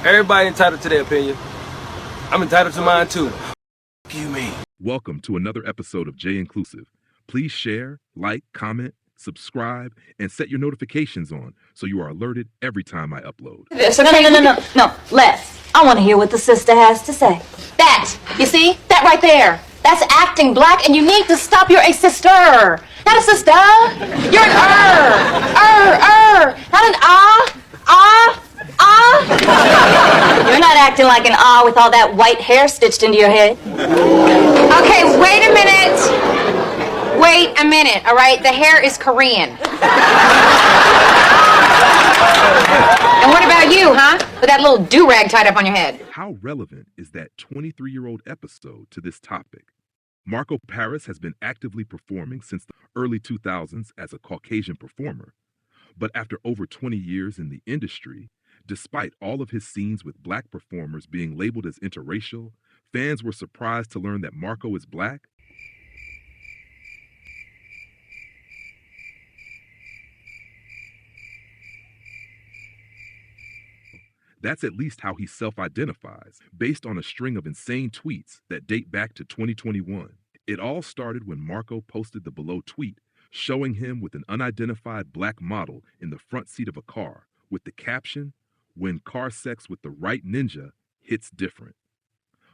Everybody entitled to their opinion. I'm entitled to mine too. What do you mean? Welcome to another episode of J Inclusive. Please share, like, comment, subscribe, and set your notifications on so you are alerted every time I upload. No, Les. I want to hear what the sister has to say. That, you see? That right there. That's acting black, and you need to stop. You're a sister. Not a sister. You're an not an ah. You're not acting like an with all that white hair stitched into your head. Okay, wait a minute. Wait a minute, all right? The hair is Korean. And what about you, huh? With that little durag tied up on your head. How relevant is that 23-year-old episode to this topic? Marco Paris has been actively performing since the early 2000s as a Caucasian performer. But after over 20 years in the industry, despite all of his scenes with black performers being labeled as interracial, fans were surprised to learn that Marco is black. That's at least how he self-identifies, based on a string of insane tweets that date back to 2021. It all started when Marco posted the below tweet showing him with an unidentified black model in the front seat of a car with the caption, "When car sex with the right ninja hits different."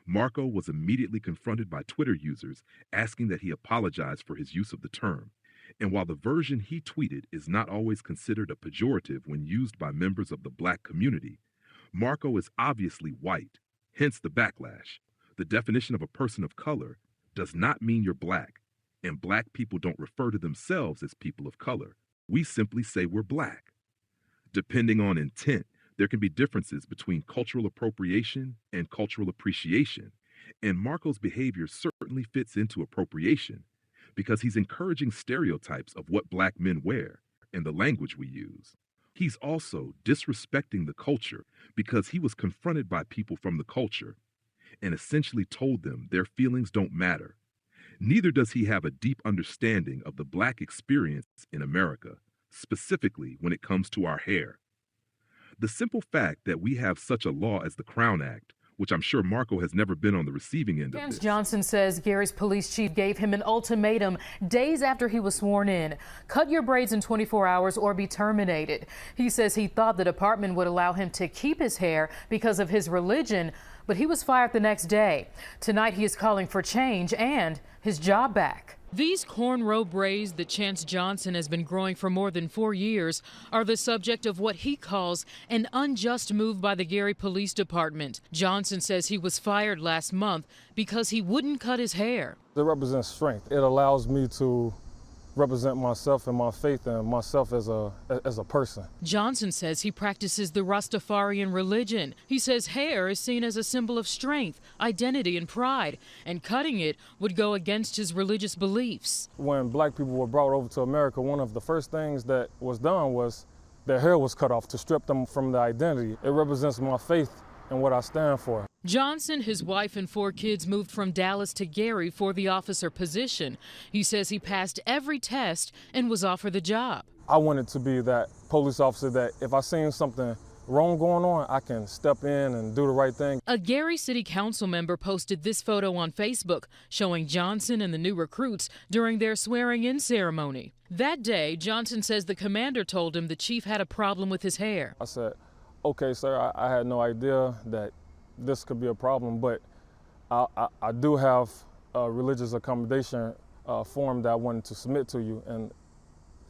Marco was immediately confronted by Twitter users asking that he apologize for his use of the term. And while the version he tweeted is not always considered a pejorative when used by members of the black community, Marco is obviously white, hence the backlash. The definition of a person of color does not mean you're black, and black people don't refer to themselves as people of color. We simply say we're black. Depending on intent, there can be differences between cultural appropriation and cultural appreciation, and Marco's behavior certainly fits into appropriation because he's encouraging stereotypes of what black men wear and the language we use. He's also disrespecting the culture because he was confronted by people from the culture and essentially told them their feelings don't matter. Neither does he have a deep understanding of the black experience in America, specifically when it comes to our hair. The simple fact that we have such a law as the Crown Act, which I'm sure Marco has never been on the receiving end of this. Johnson says Gary's police chief gave him an ultimatum days after he was sworn in. Cut your braids in 24 hours or be terminated. He says he thought the department would allow him to keep his hair because of his religion, but he was fired the next day. Tonight he is calling for change and his job back. These cornrow braids that Chance Johnson has been growing for more than 4 years are the subject of what he calls an unjust move by the Gary Police Department. Johnson says he was fired last month because he wouldn't cut his hair. It represents strength. It allows me to represent myself and my faith and myself as a person. Johnson says he practices the Rastafarian religion. He says hair is seen as a symbol of strength, identity, and pride, and cutting it would go against his religious beliefs. When black people were brought over to America, one of the first things that was done was their hair was cut off to strip them from the identity. It represents my faith and what I stand for. Johnson, his wife, and 4 kids moved from Dallas to Gary for the officer position. He says he passed every test and was offered the job. I wanted to be that police officer that if I seen something wrong going on, I can step in and do the right thing. A Gary City Council member posted this photo on Facebook showing Johnson and the new recruits during their swearing-in ceremony. That day, Johnson says the commander told him the chief had a problem with his hair. I said, "Okay, sir, I had no idea that this could be a problem, but I do have a religious accommodation form that I wanted to submit to you." And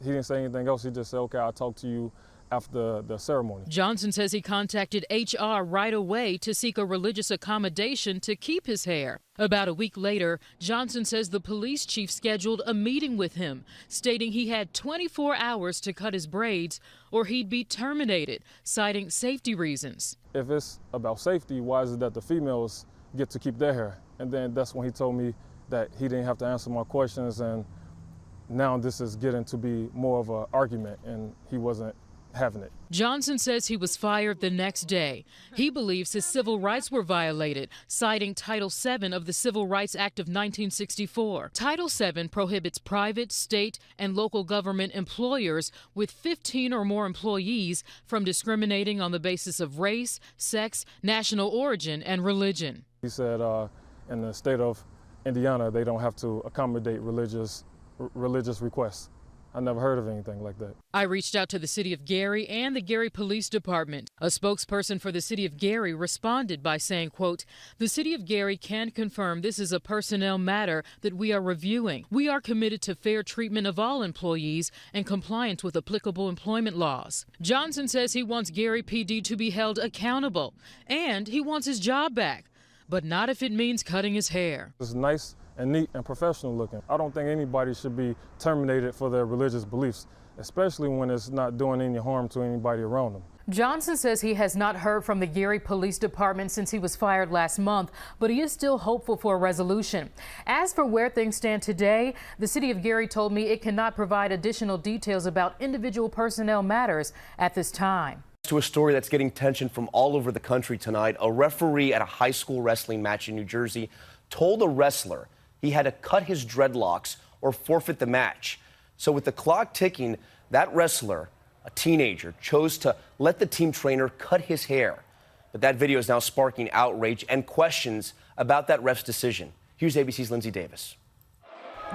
he didn't say anything else. He just said, "Okay, I'll talk to you after the ceremony." Johnson says he contacted HR right away to seek a religious accommodation to keep his hair. About a week later, Johnson says the police chief scheduled a meeting with him, stating he had 24 hours to cut his braids or he'd be terminated, citing safety reasons. If it's about safety, why is it that the females get to keep their hair? And then that's when he told me that he didn't have to answer my questions, and now this is getting to be more of an argument, and he wasn't having it. Johnson says he was fired the next day. He believes his civil rights were violated, citing Title VII of the Civil Rights Act of 1964. Title VII prohibits private, state, and local government employers with 15 or more employees from discriminating on the basis of race, sex, national origin, and religion. He said in the state of Indiana, they don't have to accommodate religious requests. I never heard of anything like that. I reached out to the city of Gary and the Gary Police Department. A spokesperson for the city of Gary responded by saying, quote, "The city of Gary can confirm this is a personnel matter that we are reviewing. We are committed to fair treatment of all employees and compliance with applicable employment laws." Johnson says he wants Gary PD to be held accountable and he wants his job back, but not if it means cutting his hair. It's nice and neat and professional looking. I don't think anybody should be terminated for their religious beliefs, especially when it's not doing any harm to anybody around them. Johnson says he has not heard from the Gary Police Department since he was fired last month, but he is still hopeful for a resolution. As for where things stand today, the city of Gary told me it cannot provide additional details about individual personnel matters at this time. To a story that's getting attention from all over the country tonight. A referee at a high school wrestling match in New Jersey told a wrestler he had to cut his dreadlocks or forfeit the match. So with the clock ticking, that wrestler, a teenager, chose to let the team trainer cut his hair. But that video is now sparking outrage and questions about that ref's decision. Here's ABC's Lindsay Davis.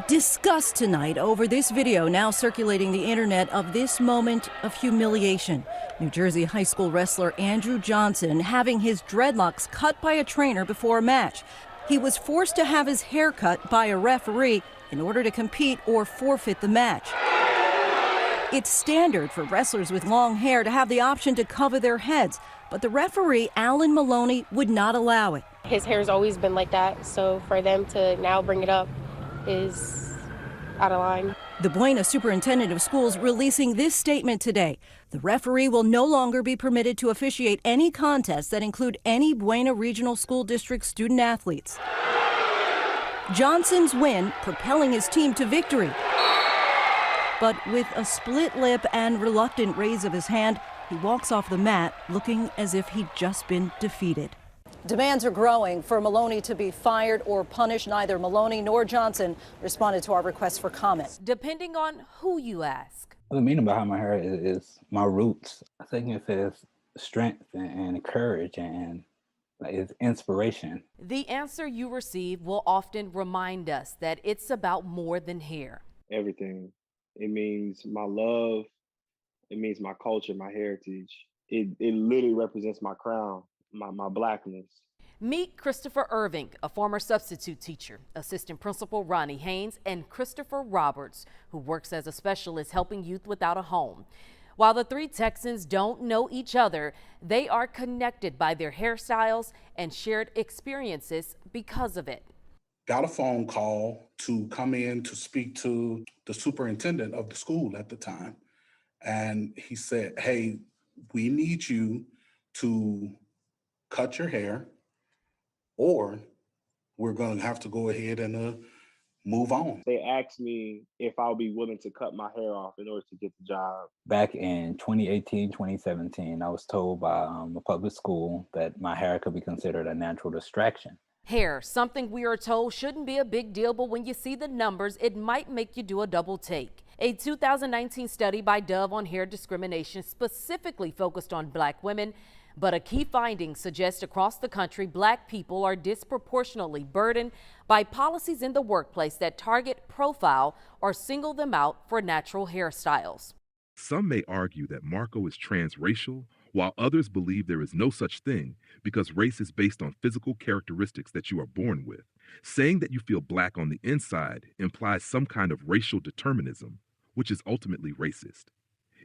Disgust tonight over this video now circulating the internet of this moment of humiliation. New Jersey high school wrestler Andrew Johnson having his dreadlocks cut by a trainer before a match. He was forced to have his hair cut by a referee in order to compete or forfeit the match. It's standard for wrestlers with long hair to have the option to cover their heads, but the referee, Alan Maloney, would not allow it. His hair's always been like that, so for them to now bring it up is out of line. The Buena Superintendent of Schools releasing this statement today. The referee will no longer be permitted to officiate any contests that include any Buena Regional School District student athletes. Johnson's win propelling his team to victory. But with a split lip and reluctant raise of his hand, he walks off the mat looking as if he'd just been defeated. Demands are growing for Maloney to be fired or punished. Neither Maloney nor Johnson responded to our request for comment. Depending on who you ask. The meaning behind my hair is my roots. I think it says strength and courage and it's inspiration. The answer you receive will often remind us that it's about more than hair. Everything. It means my love. It means my culture, my heritage. It literally represents my crown. My blackness. Meet Christopher Irving, a former substitute teacher, Assistant Principal Ronnie Haynes, and Christopher Roberts, who works as a specialist helping youth without a home. While the three Texans don't know each other, they are connected by their hairstyles and shared experiences because of it. Got a phone call to come in to speak to the superintendent of the school at the time. And he said, "Hey, we need you to cut your hair, or we're going to have to go ahead and move on." They asked me if I'll be willing to cut my hair off in order to get the job. Back in 2018, 2017, I was told by a public school that my hair could be considered a natural distraction. Hair, something we are told shouldn't be a big deal, but when you see the numbers, it might make you do a double take. A 2019 study by Dove on hair discrimination specifically focused on Black women. But a key finding suggests across the country, Black people are disproportionately burdened by policies in the workplace that target, profile, or single them out for natural hairstyles. Some may argue that Marco is transracial, while others believe there is no such thing because race is based on physical characteristics that you are born with. Saying that you feel Black on the inside implies some kind of racial determinism, which is ultimately racist.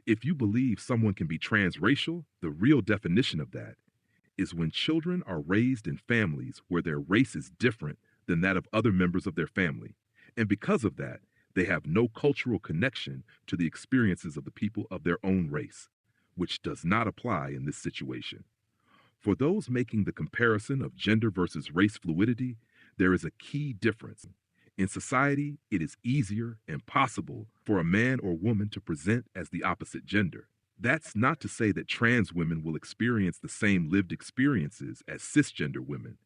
If you believe someone can be transracial, the real definition of that is when children are raised in families where their race is different than that of other members of their family. And because of that, they have no cultural connection to the experiences of the people of their own race, which does not apply in this situation. For those making the comparison of gender versus race fluidity, there is a key difference. In society, it is easier and possible for a man or woman to present as the opposite gender. That's not to say that trans women will experience the same lived experiences as cisgender women,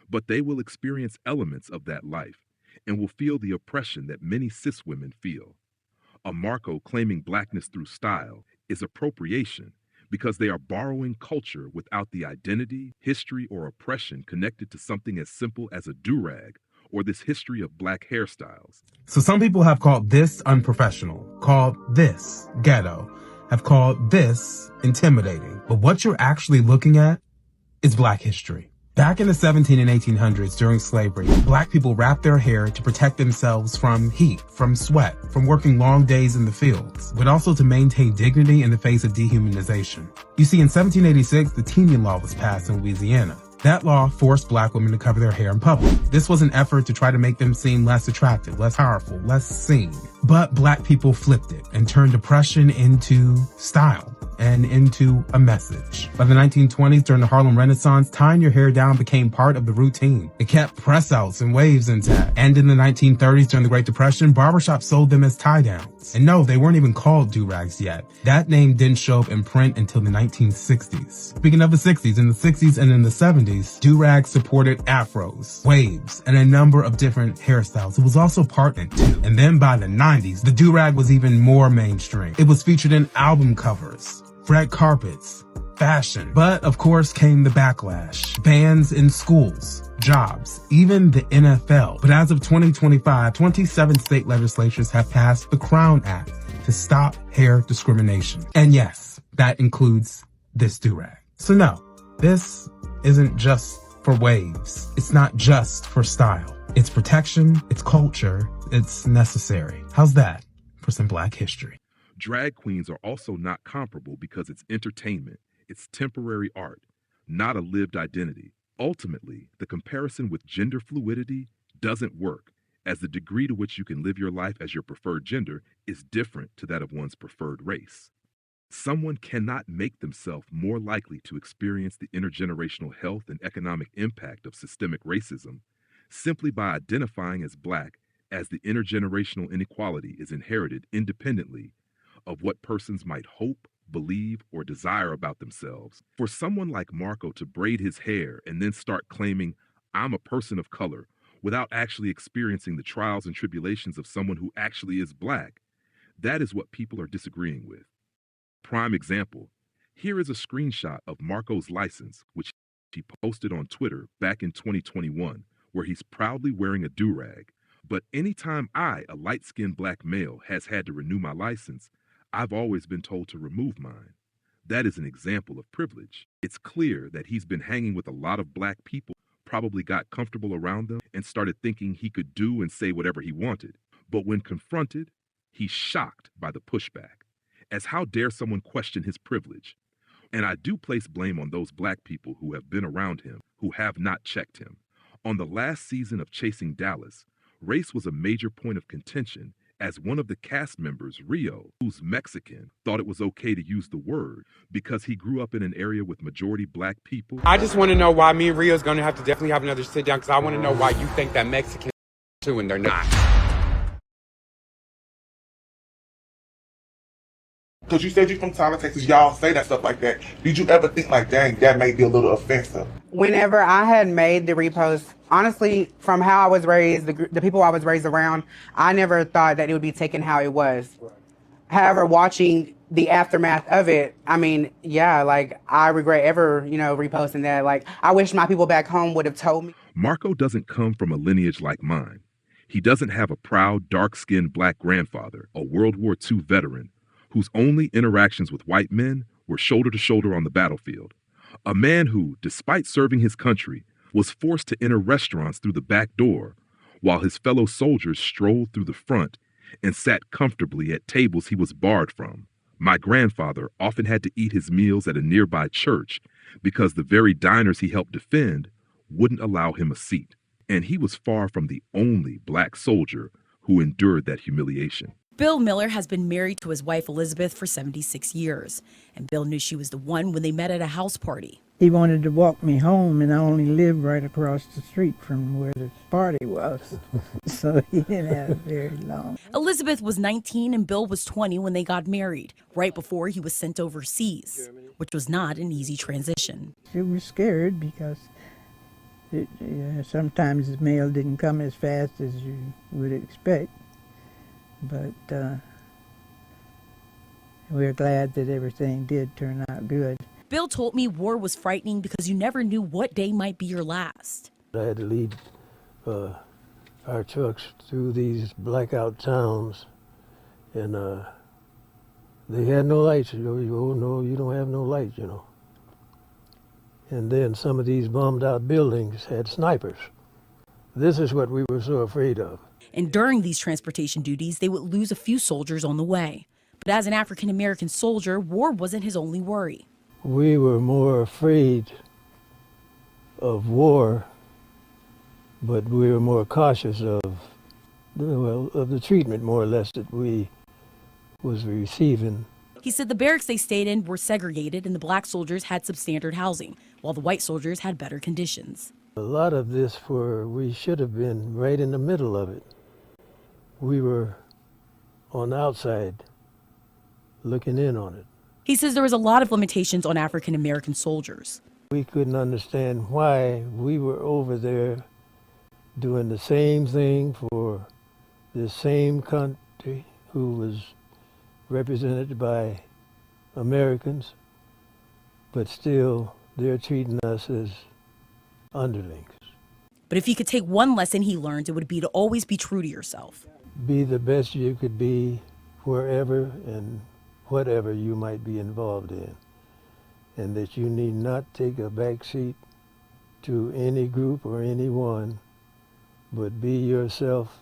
but they will experience elements of that life and will feel the oppression that many cis women feel. A Marco claiming blackness through style is appropriation because they are borrowing culture without the identity, history, or oppression connected to something as simple as a durag or this history of black hairstyles. So some people have called this unprofessional, called this ghetto, have called this intimidating. But what you're actually looking at is black history. Back in the 17 and 1800s during slavery, black people wrapped their hair to protect themselves from heat, from sweat, from working long days in the fields, but also to maintain dignity in the face of dehumanization. You see, in 1786, the Teenian Law was passed in Louisiana. That law forced black women to cover their hair in public. This was an effort to try to make them seem less attractive, less powerful, less seen. But black people flipped it and turned oppression into style and into a message. By the 1920s, during the Harlem Renaissance, tying your hair down became part of the routine. It kept press outs and waves intact. And in the 1930s, during the Great Depression, barbershops sold them as tie downs. And no, they weren't even called durags yet. That name didn't show up in print until the 1960s. Speaking of the 60s, in the 60s and in the 70s, durags supported afros, waves, and a number of different hairstyles. It was also partnered too. And then by the 90s, the durag was even more mainstream. It was featured in album covers, red carpets, fashion. But of course came the backlash. Bans in schools, jobs, even the NFL. But as of 2025, 27 state legislatures have passed the Crown Act to stop hair discrimination. And yes, that includes this durag. So no, this isn't just for waves. It's not just for style. It's protection, it's culture, it's necessary. How's that for some black history? Drag queens are also not comparable because it's entertainment, it's temporary art, not a lived identity. Ultimately, the comparison with gender fluidity doesn't work, as the degree to which you can live your life as your preferred gender is different to that of one's preferred race. Someone cannot make themselves more likely to experience the intergenerational health and economic impact of systemic racism simply by identifying as black, as the intergenerational inequality is inherited independently of what persons might hope, believe, or desire about themselves. For someone like Marco to braid his hair and then start claiming, "I'm a person of color," without actually experiencing the trials and tribulations of someone who actually is black, that is what people are disagreeing with. Prime example, here is a screenshot of Marco's license, which he posted on Twitter back in 2021, where he's proudly wearing a durag. But anytime I, a light-skinned black male, has had to renew my license, I've always been told to remove mine. That is an example of privilege. It's clear that he's been hanging with a lot of black people, probably got comfortable around them, and started thinking he could do and say whatever he wanted. But when confronted, he's shocked by the pushback. As how dare someone question his privilege? And I do place blame on those black people who have been around him, who have not checked him. On the last season of Chasing Dallas, race was a major point of contention as one of the cast members, Rio, who's Mexican, thought it was okay to use the word because he grew up in an area with majority black people. I just want to know why me and Rio's going to have to definitely have another sit down because I want to know why you think that Mexican too and they're not. Because you said you're from Tyler, Texas, y'all say that stuff like that. Did you ever think like, dang, that may be a little offensive? Whenever I had made the repost, honestly, from how I was raised, the people I was raised around, I never thought that it would be taken how it was. However, watching the aftermath of it, I mean, yeah, like, I regret ever, reposting that. Like, I wish my people back home would have told me. Marco doesn't come from a lineage like mine. He doesn't have a proud, dark-skinned black grandfather, a World War II veteran, whose only interactions with white men were shoulder to shoulder on the battlefield. A man who, despite serving his country, was forced to enter restaurants through the back door, while his fellow soldiers strolled through the front and sat comfortably at tables he was barred from. My grandfather often had to eat his meals at a nearby church because the very diners he helped defend wouldn't allow him a seat. And he was far from the only black soldier who endured that humiliation. Bill Miller has been married to his wife Elizabeth for 76 years, and Bill knew she was the one when they met at a house party. He wanted to walk me home, and I only lived right across the street from where the party was. So he didn't have very long. Elizabeth was 19 and Bill was 20 when they got married, right before he was sent overseas, which was not an easy transition. She was scared because sometimes the mail didn't come as fast as you would expect. But we're glad that everything did turn out good. Bill told me war was frightening because you never knew what day might be your last. I had to lead our trucks through these blackout towns, and they had no lights. Oh no, you don't have no lights, you know. And then some of these bombed out buildings had snipers. This is what we were so afraid of. And during these transportation duties, they would lose a few soldiers on the way. But as an African American soldier, war wasn't his only worry. We were more afraid of war, but we were more cautious of the treatment, more or less, that we was receiving. He said the barracks they stayed in were segregated and the black soldiers had substandard housing, while the white soldiers had better conditions. A lot of this we should have been right in the middle of it. We were on the outside looking in on it. He says there was a lot of limitations on African American soldiers. We couldn't understand why we were over there doing the same thing for the same country who was represented by Americans, but still they're treating us as underlings. But if he could take one lesson he learned, it would be to always be true to yourself. Be the best you could be wherever and whatever you might be involved in, and that you need not take a back seat to any group or anyone, but be yourself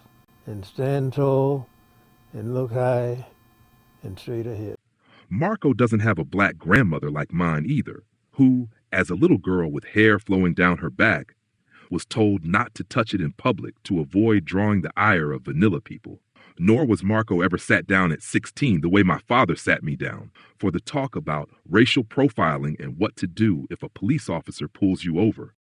and stand tall and look high and straight ahead. Marco doesn't have a black grandmother like mine either, who, as a little girl with hair flowing down her back, was told not to touch it in public to avoid drawing the ire of vanilla people. Nor was Marco ever sat down at 16 the way my father sat me down for the talk about racial profiling and what to do if a police officer pulls you over.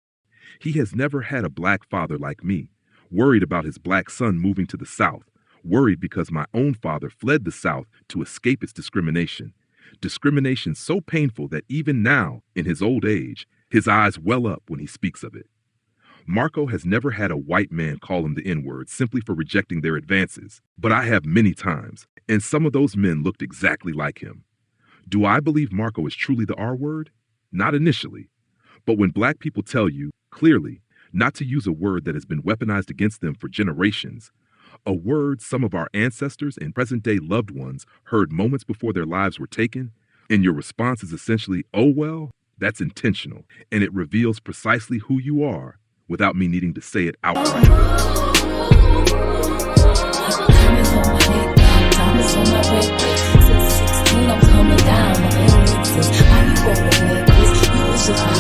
He has never had a black father like me, worried about his black son moving to the South, worried because my own father fled the South to escape its discrimination. Discrimination so painful that even now, in his old age, his eyes well up when he speaks of it. Marco has never had a white man call him the N-word simply for rejecting their advances, but I have many times, and some of those men looked exactly like him. Do I believe Marco is truly the R-word? Not initially. But when black people tell you, clearly, not to use a word that has been weaponized against them for generations, a word some of our ancestors and present-day loved ones heard moments before their lives were taken, and your response is essentially, oh well, that's intentional, and it reveals precisely who you are without me needing to say it outright.